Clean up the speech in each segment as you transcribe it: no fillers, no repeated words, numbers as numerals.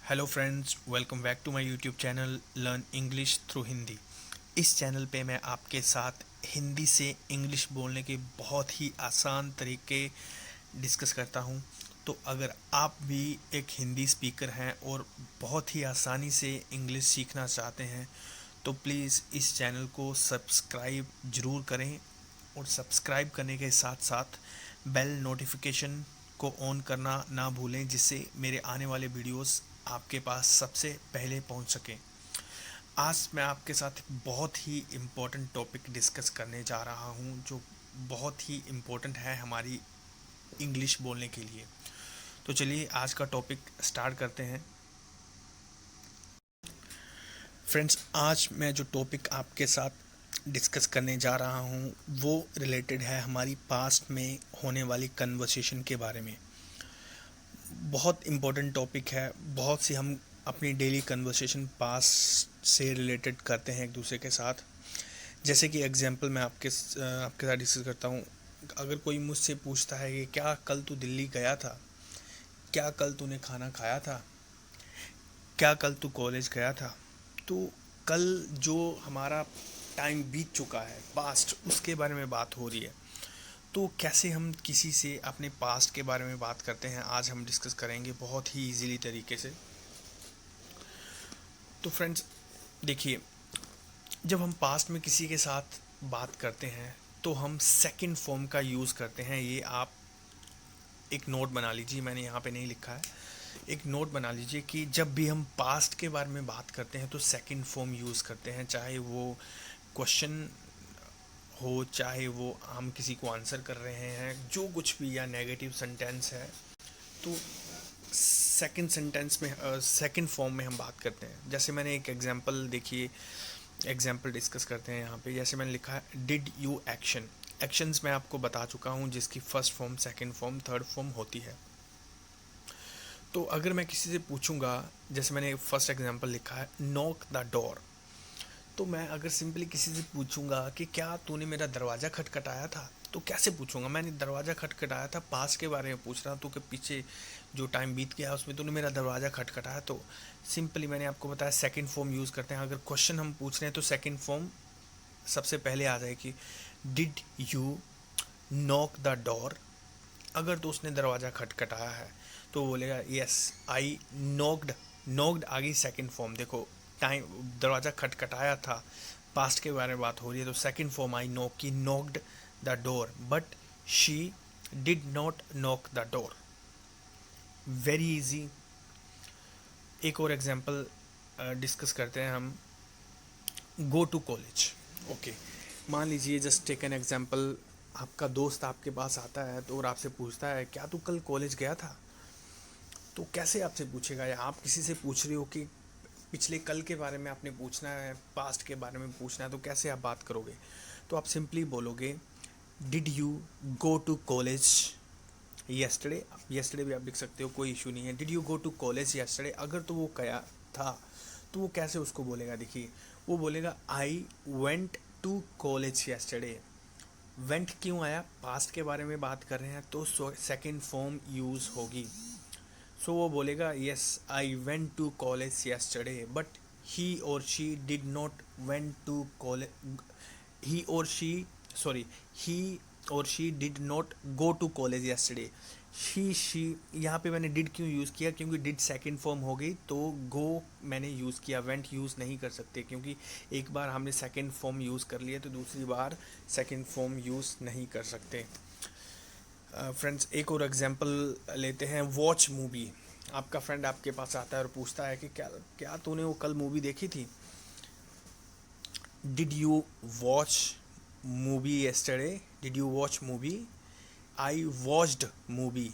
Hello friends, welcome back to my YouTube channel learn English through Hindi. इस channel पे मैं आपके साथ हिंदी से इंग्लिश बोलने के बहुत ही आसान तरीके डिस्कस करता हूँ। तो अगर आप भी एक हिंदी स्पीकर हैं और बहुत ही आसानी से इंग्लिश सीखना चाहते हैं तो प्लीज़ इस चैनल को सब्सक्राइब ज़रूर करें और सब्सक्राइब करने के साथ साथ बेल नोटिफिकेशन को ऑन करना ना भूलें, जिससे मेरे आने वाले वीडियोस आपके पास सबसे पहले पहुंच सकें। आज मैं आपके साथ एक बहुत ही इम्पोर्टेंट टॉपिक डिस्कस करने जा रहा हूं, जो बहुत ही इम्पोर्टेंट है हमारी इंग्लिश बोलने के लिए। तो चलिए आज का टॉपिक स्टार्ट करते हैं। फ्रेंड्स, आज मैं जो टॉपिक आपके साथ डिस्कस करने जा रहा हूँ वो रिलेटेड है हमारी पास्ट में होने वाली कन्वर्सेशन के बारे में। बहुत इम्पोर्टेंट टॉपिक है। बहुत सी हम अपनी डेली कन्वर्सेशन पास्ट से रिलेटेड करते हैं एक दूसरे के साथ। जैसे कि एग्जांपल मैं आपके साथ डिस्कस करता हूँ। अगर कोई मुझसे पूछता है कि क्या कल तू दिल्ली गया था, क्या कल तूने खाना खाया था, क्या कल तू कॉलेज गया था, तो कल जो हमारा टाइम बीत चुका है पास्ट, उसके बारे में बात हो रही है। तो कैसे हम किसी से अपने पास्ट के बारे में बात करते हैं, आज हम डिस्कस करेंगे बहुत ही इजीली तरीके से। तो फ्रेंड्स देखिए, जब हम पास्ट में किसी के साथ बात करते हैं तो हम सेकंड फॉर्म का यूज़ करते हैं। ये आप एक नोट बना लीजिए, मैंने यहाँ पे नहीं लिखा है। एक नोट बना लीजिए कि जब भी हम पास्ट के बारे में बात करते हैं तो सेकंड फॉर्म यूज़ करते हैं, चाहे वो क्वेश्चन हो, चाहे वो हम किसी को आंसर कर रहे हैं, जो कुछ भी, या नेगेटिव सेंटेंस है तो सेकंड सेंटेंस में सेकंड फॉर्म में हम बात करते हैं। जैसे मैंने एक एग्जांपल, देखिए एग्जांपल डिस्कस करते हैं यहाँ पे। जैसे मैंने लिखा है डिड यू एक्शन। एक्शंस मैं आपको बता चुका हूँ जिसकी first form, second form, third form होती है। तो अगर मैं किसी से पूछूंगा, जैसे मैंने फर्स्ट एग्जांपल लिखा है नॉक द डोर, तो मैं अगर सिंपली किसी से पूछूंगा कि क्या तूने मेरा दरवाज़ा खटखटाया था, तो कैसे पूछूंगा? मैंने दरवाज़ा खटखटाया था, पास के बारे में पूछ रहा हूँ तो कि पीछे जो टाइम बीत गया उसमें तूने मेरा दरवाज़ा खटखटाया। तो सिंपली मैंने आपको बताया सेकंड फॉर्म यूज़ करते हैं। अगर क्वेश्चन हम पूछ रहे हैं तो सेकंड फॉर्म सबसे पहले आ जाएगी, did you knock the door. अगर तो उसने दरवाज़ा खटखटाया है तो वो बोलेगा यस आई नॉक्ड। नॉक्ड आ गई सेकंड फॉर्म। देखो, टाइम, दरवाज़ा खटखटाया था, पास्ट के बारे में बात हो रही है, तो सेकंड फॉर्म आई नॉक की knocked the door, but she did not knock the door. Very easy. एक और एग्जांपल डिस्कस करते हैं हम, गो टू कॉलेज। ओके, मान लीजिए, जस्ट टेक एन एग्जांपल, आपका दोस्त आपके पास आता है तो और आपसे पूछता है क्या तू कल कॉलेज गया था। तो कैसे आपसे पूछेगा? या आप किसी से पूछ रहे हो कि पिछले कल के बारे में आपने पूछना है, पास्ट के बारे में पूछना है, तो कैसे आप बात करोगे? तो आप सिंपली बोलोगे did you go to college yesterday. Yesterday भी आप लिख सकते हो, कोई इशू नहीं है। Did you go to college yesterday, अगर तो वो गया था तो वो कैसे उसको बोलेगा? देखिए, वो बोलेगा I went to college yesterday. Went क्यों आया? पास्ट के बारे में बात कर रहे हैं तो सेकंड फॉर्म यूज़ होगी। सो वो बोलेगा yes I went to college yesterday, but he और she did not went to college. He और शी, सॉरी, ही और she did not go to college yesterday. She यहाँ पे मैंने डिड क्यों यूज़ किया? क्योंकि डिड सेकंड फॉर्म हो गई तो गो मैंने यूज़ किया, वेंट यूज़ नहीं कर सकते, क्योंकि एक बार हमने सेकंड फॉर्म यूज़ कर लिया तो दूसरी बार सेकंड फॉर्म यूज़ नहीं कर सकते। फ्रेंड्स, एक और एग्जांपल लेते हैं, वॉच मूवी। आपका फ्रेंड आपके पास आता है और पूछता है कि क्या क्या तूने वो कल मूवी देखी थी? Did you watch movie yesterday? Did you watch movie? I watched movie,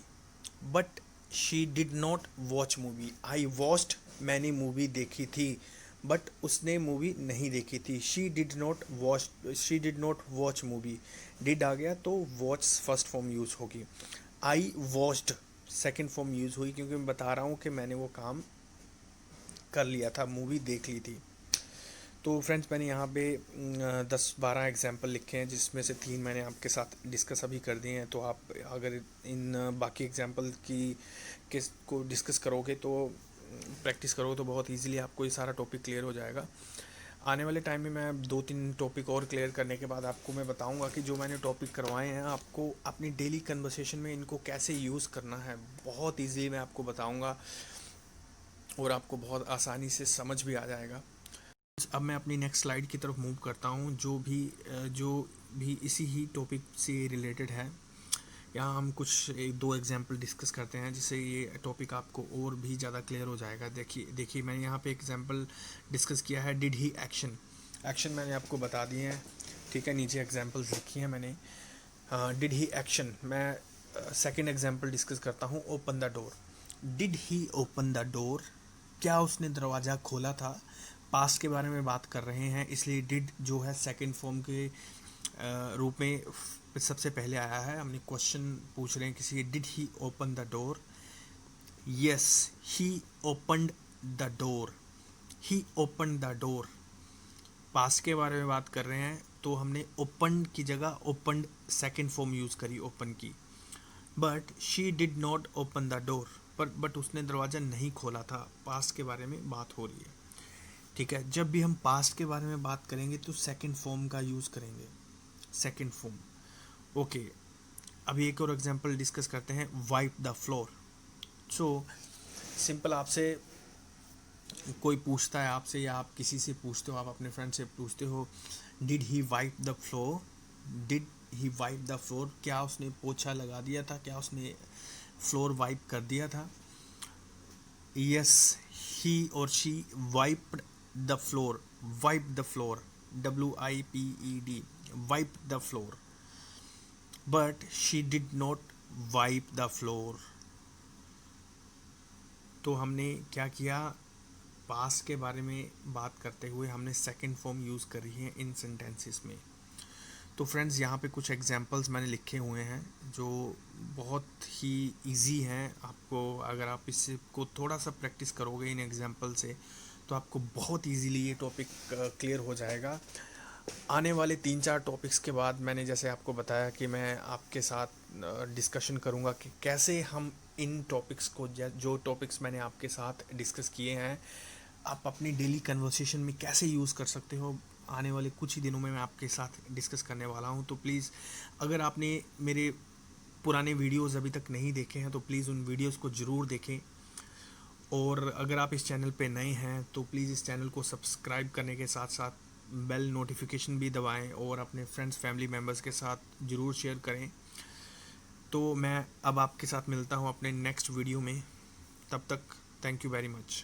but she did not watch movie. I watched, मैंने मूवी देखी थी, बट उसने मूवी नहीं देखी थी। She did not watch movie. Did आ गया तो वॉच फर्स्ट फॉर्म यूज़ होगी। I watched second form use हुई, क्योंकि मैं बता रहा हूँ कि मैंने वो काम कर लिया था, मूवी देख ली थी। तो फ्रेंड्स, मैंने यहाँ पे 10-12 एग्जांपल लिखे हैं, जिसमें से 3 मैंने आपके साथ डिस्कस अभी कर दिए हैं। तो आप अगर इन बाकी एग्जांपल की किस को डिस्कस करोगे तो प्रैक्टिस करोगे तो बहुत इजीली आपको ये सारा टॉपिक क्लियर हो जाएगा। आने वाले टाइम में मैं 2-3 टॉपिक और क्लियर करने के बाद आपको मैं बताऊंगा कि जो मैंने टॉपिक करवाए हैं आपको अपनी डेली कन्वर्सेशन में इनको कैसे यूज़ करना है। बहुत इजीली मैं आपको बताऊंगा और आपको बहुत आसानी से समझ भी आ जाएगा। अब मैं अपनी नेक्स्ट स्लाइड की तरफ मूव करता हूँ, जो भी इसी ही टॉपिक से रिलेटेड है। यहाँ हम कुछ 1-2 एग्जाम्पल डिस्कस करते हैं जिससे ये टॉपिक आपको और भी ज़्यादा क्लियर हो जाएगा। देखिए मैंने यहाँ पे एग्जाम्पल डिस्कस किया है, डिड ही एक्शन। एक्शन मैंने आपको बता दिए हैं, ठीक है, नीचे एग्जाम्पल्स लिखी हैं मैंने। Did he action. मैं सेकंड एग्जाम्पल डिस्कस करता हूँ, open the door. Did he open the door, क्या उसने दरवाज़ा खोला था। पास्ट के बारे में बात कर रहे हैं, इसलिए डिड जो है सेकंड फॉर्म के रूप में सबसे पहले आया है। हमने क्वेश्चन पूछ रहे हैं किसी, did he open the door. Yes he opened the door. He open the door, past के बारे में बात कर रहे हैं तो हमने ओपन की जगह ओपनड सेकंड फॉर्म यूज़ करी ओपन की। But she did not open the door, but उसने दरवाज़ा नहीं खोला था। पास्ट के बारे में बात हो रही है, ठीक है। जब भी हम पास्ट के बारे में बात करेंगे तो सेकंड फॉर्म का यूज़ करेंगे, सेकंड फॉर्म। ओके, अभी एक और एग्जांपल डिस्कस करते हैं, wipe the floor. So simple, आपसे कोई पूछता है आपसे, या आप किसी से पूछते हो, आप अपने फ्रेंड से पूछते हो, did he wipe the floor. Did he wipe the floor, क्या उसने पोछा लगा दिया था, क्या उसने फ्लोर वाइप कर दिया था। यस ही और she wiped the floor. Wipe the floor, WIPED, wipe the floor. But she did not wipe the floor. तो हमने क्या किया, पास्ट के बारे में बात करते हुए हमने सेकंड फॉर्म यूज़ करी है इन सेंटेंसेस में। तो फ्रेंड्स, यहाँ पे कुछ एग्जांपल्स मैंने लिखे हुए हैं जो बहुत ही इजी हैं। आपको अगर आप इसको थोड़ा सा प्रैक्टिस करोगे इन एग्जांपल से तो आपको बहुत इजीली ये टॉपिक क्लियर हो जाएगा। आने वाले 3-4 टॉपिक्स के बाद मैंने जैसे आपको बताया कि मैं आपके साथ डिस्कशन करूँगा कि कैसे हम इन टॉपिक्स को, जो टॉपिक्स मैंने आपके साथ डिस्कस किए हैं, आप अपनी डेली कन्वर्सेशन में कैसे यूज़ कर सकते हो। आने वाले कुछ ही दिनों में मैं आपके साथ डिस्कस करने वाला हूँ। तो प्लीज़, अगर आपने मेरे पुराने वीडियोस अभी तक नहीं देखे हैं तो प्लीज़ उन वीडियोस को ज़रूर देखें। और अगर आप इस चैनल पे नए हैं तो प्लीज़ इस चैनल को सब्सक्राइब करने के साथ साथ बेल नोटिफिकेशन भी दबाएं और अपने फ्रेंड्स फैमिली मेम्बर्स के साथ ज़रूर शेयर करें। तो मैं अब आपके साथ मिलता हूँ अपने नेक्स्ट वीडियो में। तब तक थैंक यू वेरी मच।